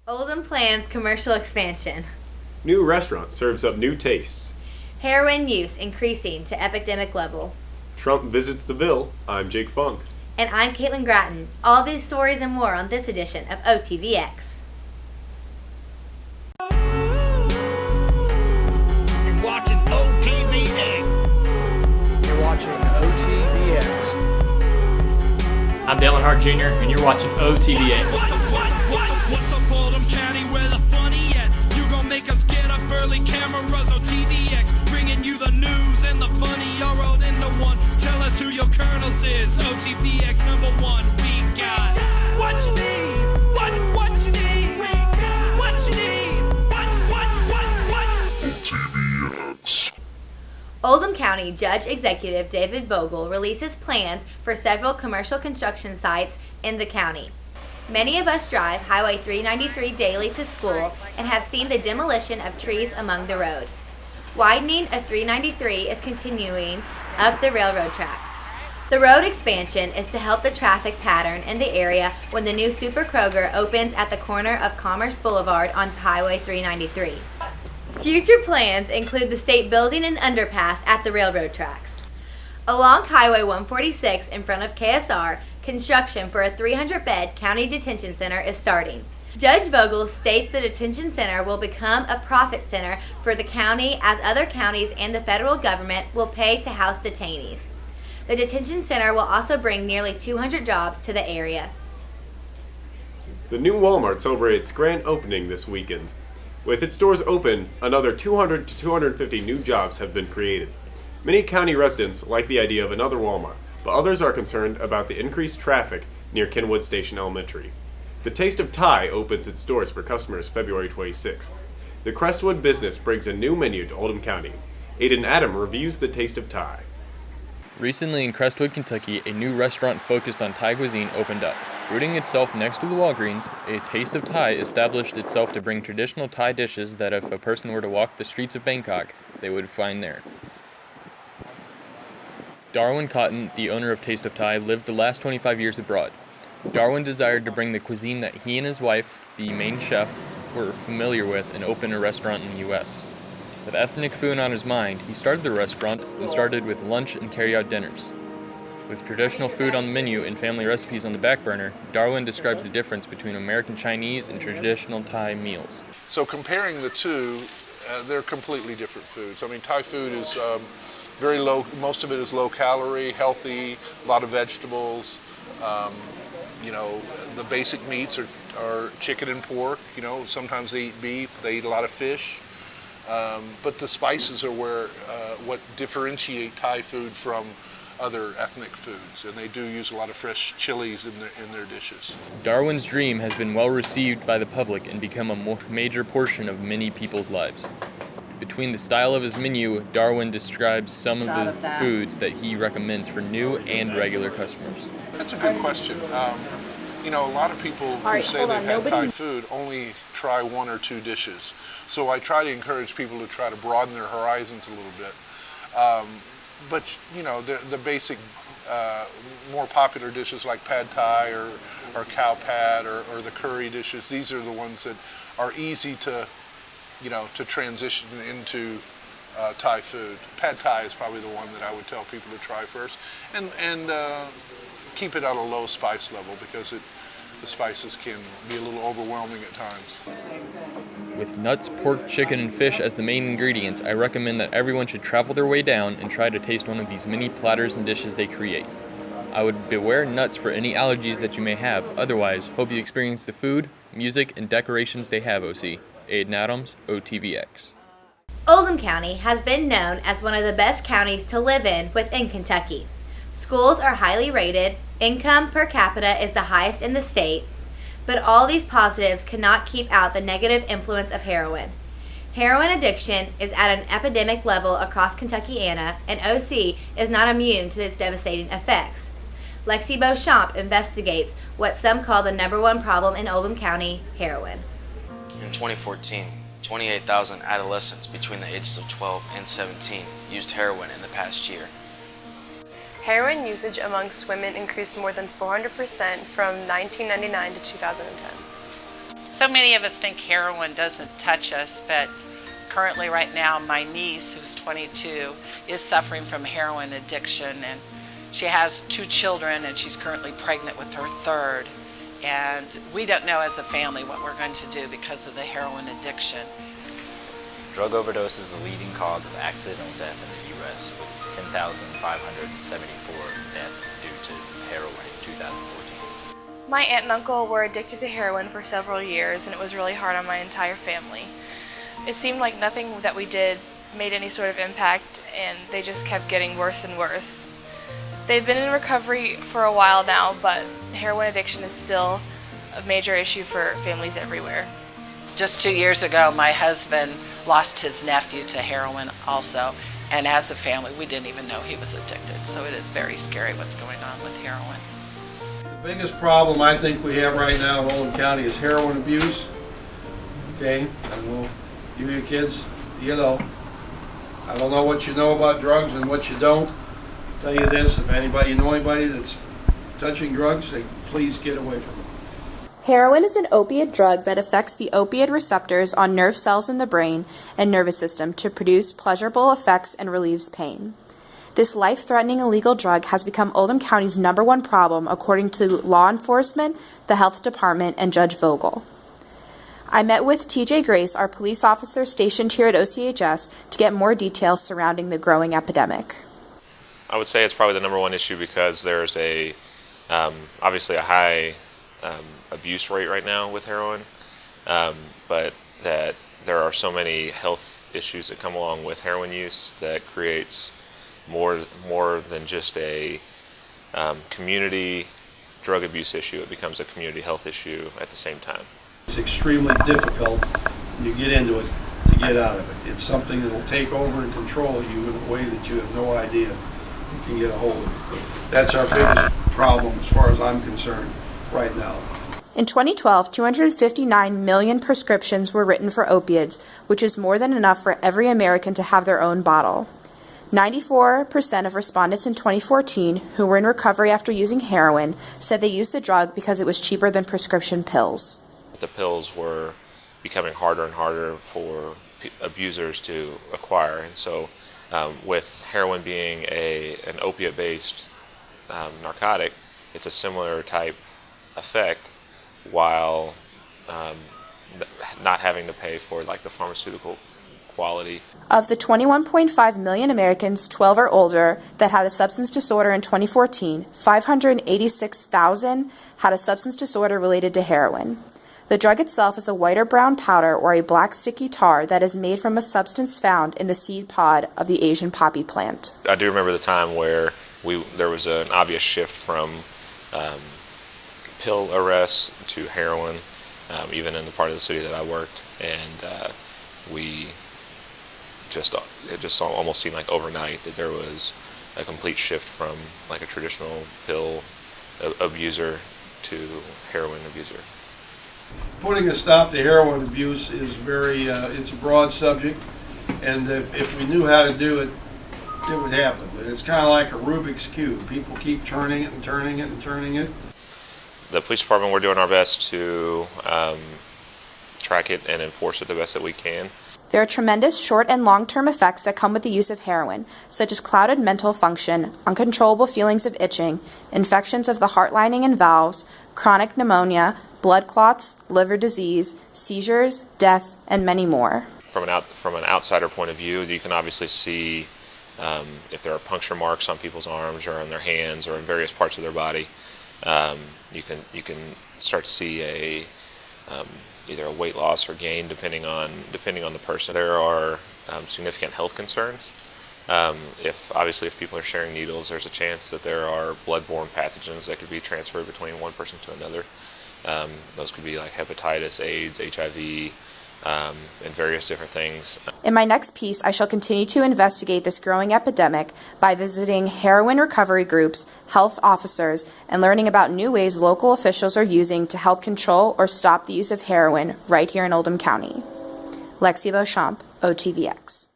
Oldham plans commercial expansion. New restaurant serves up new tastes. Heroin use increasing to epidemic level. Trump visits the Ville. I'm Jake Funk. And I'm Caitlin Gratton. All these stories and more on this edition of OTVX. You're watching OTVX. You're watching OTVX. I'm Dalen Hart Jr., and you're watching OTVX. What's up, Oldham County, where the funny at? You gon' make us get up early, cameras, OTVX, bringing you the news and the funny all rolled into one. Tell us who your colonels is, OTVX #1. We got what you need, what you need, we got what you need, what OTVX. Oldham County Judge Executive David Vogel releases plans for several commercial construction sites in the county. Many of us drive Highway 393 daily to school and have seen the demolition of trees along the road. Widening of 393 is continuing up the railroad tracks. The road expansion is to help the traffic pattern in the area when the new Super Kroger opens at the corner of Commerce Boulevard on Highway 393. Future plans include the state building an underpass at the railroad tracks. Along Highway 146 in front of KSR, construction for a 300-bed county detention center is starting. Judge Vogel states the detention center will become a profit center for the county as other counties and the federal government will pay to house detainees. The detention center will also bring nearly 200 jobs to the area. The new Walmart celebrates grand opening this weekend. With its doors open, another 200 to 250 new jobs have been created. Many county residents like the idea of another Walmart, but others are concerned about the increased traffic near Kenwood Station Elementary. The Taste of Thai opens its doors for customers February 26th. The Crestwood business brings a new menu to Oldham County. Aiden Adam reviews the Taste of Thai. Recently in Crestwood, Kentucky, a new restaurant focused on Thai cuisine opened up. Rooting itself next to the Walgreens, a Taste of Thai established itself to bring traditional Thai dishes that if a person were to walk the streets of Bangkok, they would find there. Darwin Cotton, the owner of Taste of Thai, lived the last 25 years abroad. Darwin desired to bring the cuisine that he and his wife, the main chef, were familiar with and open a restaurant in the U.S. With ethnic food on his mind, he started the restaurant and started with lunch and carry-out dinners. With traditional food on the menu and family recipes on the back burner, Darwin describes the difference between American Chinese and traditional Thai meals. So comparing the two, they're completely different foods. I mean, Thai food is very low, most of it is low calorie, healthy, a lot of vegetables. The basic meats are chicken and pork. Sometimes they eat beef, they eat a lot of fish. But the spices are what differentiate Thai food from other ethnic foods, and they do use a lot of fresh chilies in their dishes. Darwin's dream has been well received by the public and become a major portion of many people's lives. Between the style of his menu, Darwin describes some of the foods that he recommends for new and regular customers. That's a good question. A lot of people who say they've had Thai food only try one or two dishes. So I try to encourage people to try to broaden their horizons a little bit. But the basic, more popular dishes like pad thai or cow pad or the curry dishes, these are the ones that are easy to transition into Thai food. Pad thai is probably the one that I would tell people to try first, and keep it at a low spice level because the spices can be a little overwhelming at times. With nuts, pork, chicken, and fish as the main ingredients, I recommend that everyone should travel their way down and try to taste one of these mini platters and dishes they create. I would beware nuts for any allergies that you may have. Otherwise, hope you experience the food, music, and decorations they have, OC. Aiden Adams, OTVX. Oldham County has been known as one of the best counties to live in within Kentucky. Schools are highly rated, income per capita is the highest in the state, but all these positives cannot keep out the negative influence of heroin. Heroin addiction is at an epidemic level across Kentuckiana, and OC is not immune to its devastating effects. Lexi Beauchamp investigates what some call the #1 problem in Oldham County, heroin. In 2014, 28,000 adolescents between the ages of 12 and 17 used heroin in the past year. Heroin usage amongst women increased more than 400% from 1999 to 2010. So many of us think heroin doesn't touch us, but currently right now my niece, who's 22, is suffering from heroin addiction, and she has 2 children and she's currently pregnant with her 3rd. And we don't know as a family what we're going to do because of the heroin addiction. Drug overdose is the leading cause of accidental death in the U.S., with 10,574 deaths due to heroin in 2014. My aunt and uncle were addicted to heroin for several years, and it was really hard on my entire family. It seemed like nothing that we did made any sort of impact, and they just kept getting worse and worse. They've been in recovery for a while now, but heroin addiction is still a major issue for families everywhere. Just 2 years ago, my husband lost his nephew to heroin also, and as a family, we didn't even know he was addicted. So it is very scary what's going on with heroin. The biggest problem I think we have right now in Oldham County is heroin abuse. Okay, I know you kids, you know, I don't know what you know about drugs and what you don't. I'll tell you this, if anybody know anybody that's touching drugs, they please get away from it. Heroin is an opiate drug that affects the opioid receptors on nerve cells in the brain and nervous system to produce pleasurable effects and relieves pain. This life-threatening illegal drug has become Oldham County's #1 problem, according to law enforcement, the health department, and Judge Vogel. I met with TJ Grace, our police officer stationed here at OCHS, to get more details surrounding the growing epidemic. I would say it's probably the #1 issue because there's obviously a high abuse rate right now with heroin, but that there are so many health issues that come along with heroin use that creates more than just a community drug abuse issue. It becomes a community health issue at the same time. It's extremely difficult when you get into it to get out of it. It's something that will take over and control you in a way that you have no idea you can get a hold of it. That's our biggest problem as far as I'm concerned right now. In 2012, 259 million prescriptions were written for opiates, which is more than enough for every American to have their own bottle. 94% of respondents in 2014 who were in recovery after using heroin said they used the drug because it was cheaper than prescription pills. The pills were becoming harder and harder for abusers to acquire, and so with heroin being an opiate-based narcotic, it's a similar type effect, while not having to pay for like the pharmaceutical quality. Of the 21.5 million Americans 12 or older that had a substance disorder in 2014, 586,000 had a substance disorder related to heroin. The drug itself is a white or brown powder or a black sticky tar that is made from a substance found in the seed pod of the Asian poppy plant. I do remember the time where there was an obvious shift from pill arrests to heroin, even in the part of the city that I worked, and it just almost seemed like overnight that there was a complete shift from like a traditional pill abuser to heroin abuser. Putting a stop to heroin abuse is it's a broad subject, and if we knew how to do it, it would happen. But it's kind of like a Rubik's Cube. People keep turning it and turning it and turning it. The police department, we're doing our best to track it and enforce it the best that we can. There are tremendous short and long-term effects that come with the use of heroin, such as clouded mental function, uncontrollable feelings of itching, infections of the heart lining and valves, chronic pneumonia, blood clots, liver disease, seizures, death, and many more. From an outsider point of view, you can obviously see if there are puncture marks on people's arms or on their hands or in various parts of their body. You can start to see either a weight loss or gain depending on the person. There are significant health concerns. If people are sharing needles, there's a chance that there are bloodborne pathogens that could be transferred between one person to another. Those could be like hepatitis, AIDS, HIV, and various different things. In my next piece, I shall continue to investigate this growing epidemic by visiting heroin recovery groups, health officers, and learning about new ways local officials are using to help control or stop the use of heroin right here in Oldham County. Lexi Beauchamp, OTVX.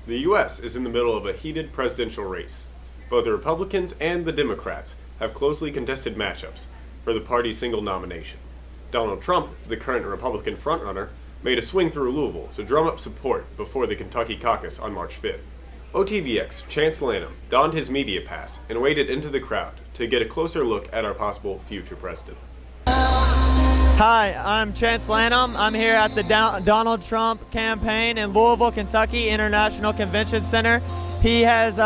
The U.S. is in the middle of a heated presidential race. Both the Republicans and the Democrats have closely contested matchups for the party's single nomination. Donald Trump, the current Republican frontrunner, made a swing through Louisville to drum up support before the Kentucky caucus on March 5th. OTVX Chance Lanham donned his media pass and waded into the crowd to get a closer look at our possible future president. Hi, I'm Chance Lanham. I'm here at the Donald Trump campaign in Louisville, Kentucky International Convention Center. He has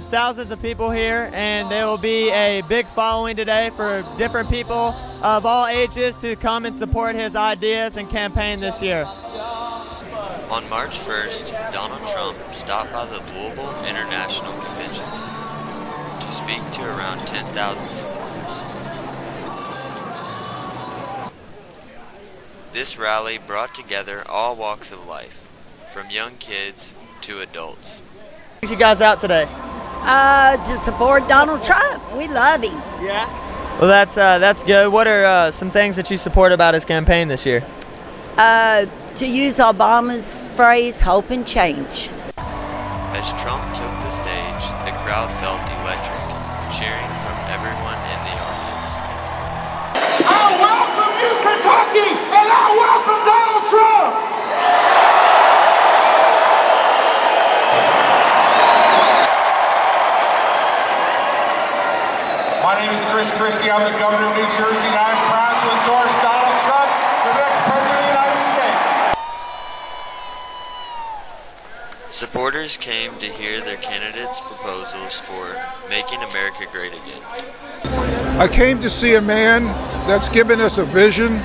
thousands of people here, and there will be a big following today for different people of all ages to come and support his ideas and campaign this year. On March 1st, Donald Trump stopped by the Louisville International Convention Center to speak to around 10,000 supporters. This rally brought together all walks of life, from young kids to adults. What you guys out today? To support Donald Trump. We love him. Yeah. Well, that's good. What are some things that you support about his campaign this year? To use Obama's phrase, hope and change. As Trump took the stage, the crowd felt electric, cheering from everyone in the audience. I welcome you, Kentucky, and I welcome Donald Trump! My name is Chris Christie. I'm the governor of New Jersey, and I'm proud to endorse Donald Trump, the next president of the United States. Supporters came to hear their candidates' proposals for making America great again. I came to see a man that's given us a vision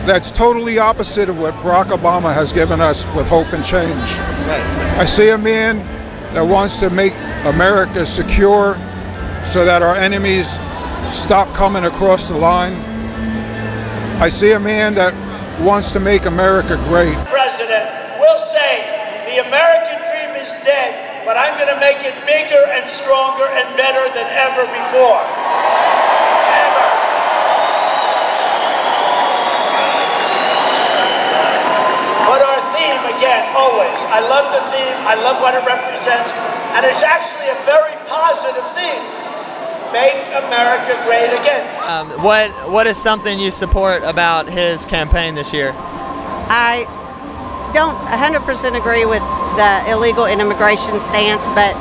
that's totally opposite of what Barack Obama has given us with hope and change. I see a man that wants to make America secure so that our enemies stop coming across the line. I see a man that wants to make America great. President will say, the American dream is dead, but I'm going to make it bigger and stronger and better than ever before. Ever. But our theme, again, always, I love the theme, I love what it represents, and it's actually a very positive theme. Make America great again. What is something you support about his campaign this year? I don't 100% agree with the illegal immigration stance, but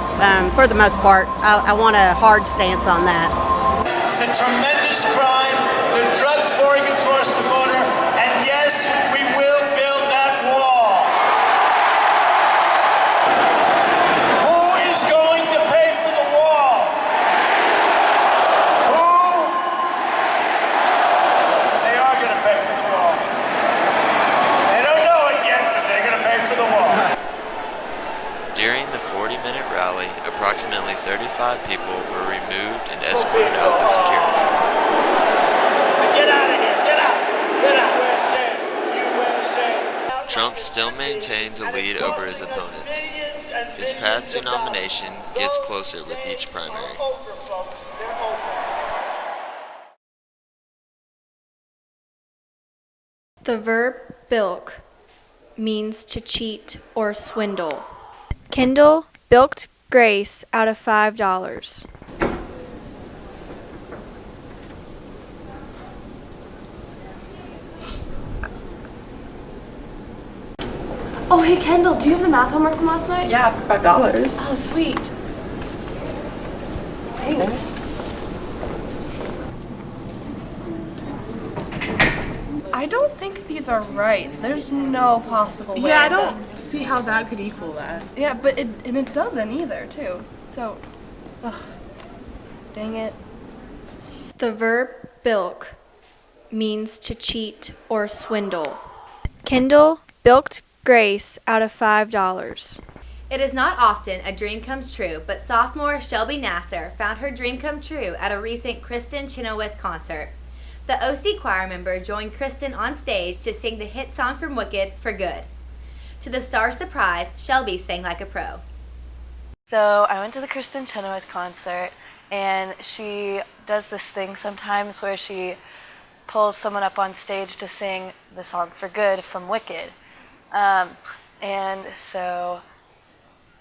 for the most part, I want a hard stance on that. The tremendous crime, the drugs pouring across the border, and yes, we will build that wall. Who is going to pay for the wall? Who? They are going to pay for the wall. They don't know it yet, but they're going to pay for the wall. During the 40-minute rally, approximately 35 people were removed and escorted out by security. Get out of here! Get out! Get out! USA! Trump still maintains a lead over his opponents. His path to nomination gets closer with each primary. The verb bilk means to cheat or swindle. Kendall bilked Grace out of $5. Oh, hey Kendall, do you have the math homework from last night? Yeah, for $5. Oh, sweet. Thanks. I don't think these are right. There's no possible way. Yeah, I don't see how that could equal that. Yeah, but it doesn't either, too. So, ugh, dang it. The verb bilk means to cheat or swindle. Kendall bilked Grace out of $5. It is not often a dream comes true, but sophomore Shelby Nasser found her dream come true at a recent Kristen Chenoweth concert. The OC choir member joined Kristen on stage to sing the hit song from Wicked, For Good. To the star's surprise, Shelby sang like a pro. So I went to the Kristen Chenoweth concert, and she does this thing sometimes where she pulls someone up on stage to sing the song For Good from Wicked. And so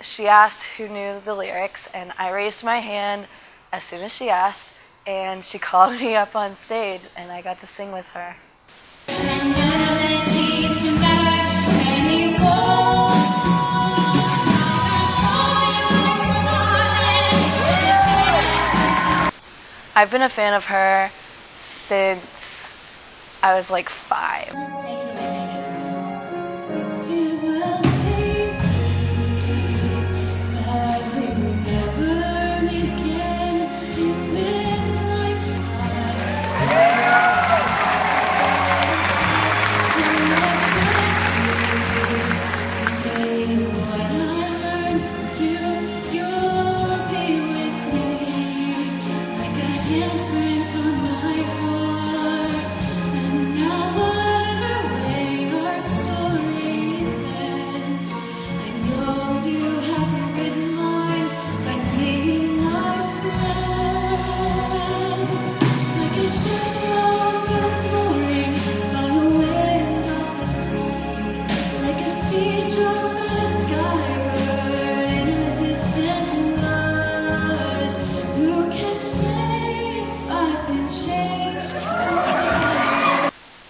she asked who knew the lyrics, and I raised my hand as soon as she asked, and she called me up on stage, and I got to sing with her. I've been a fan of her since I was like 5.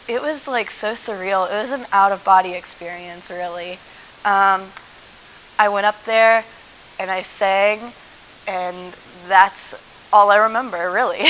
It was like so surreal. It was an out-of-body experience, really. I went up there and I sang, and that's all I remember, really.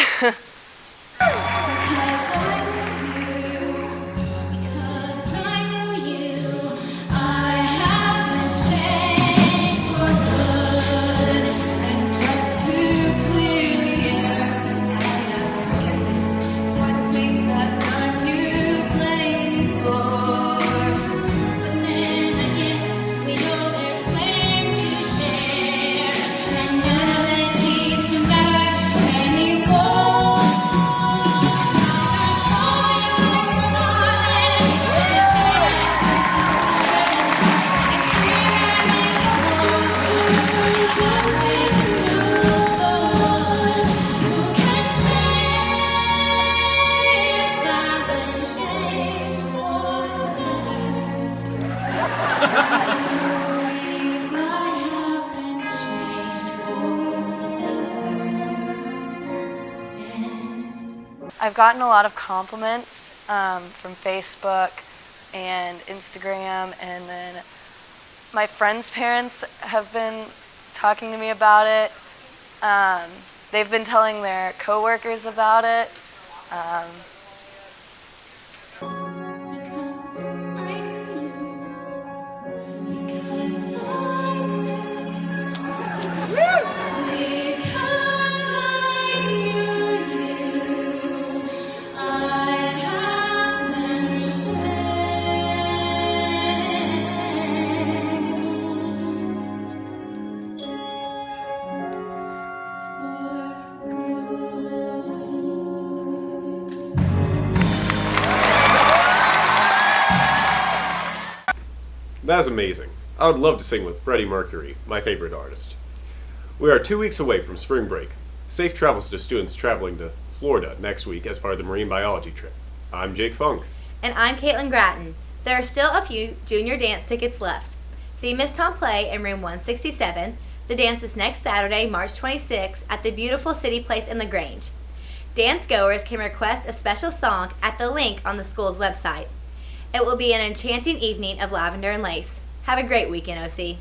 I've gotten a lot of compliments from Facebook and Instagram, and then my friends' parents have been talking to me about it. They've been telling their coworkers about it. That's amazing. I would love to sing with Freddie Mercury, my favorite artist. We are 2 weeks away from spring break. Safe travels to students traveling to Florida next week as part of the marine biology trip. I'm Jake Funk. And I'm Caitlin Gratton. There are still a few junior dance tickets left. See Miss Tom play in room 167. The dance is next Saturday, March 26th at the beautiful City Place in LaGrange. Dance goers can request a special song at the link on the school's website. It will be an enchanting evening of lavender and lace. Have a great weekend, OC.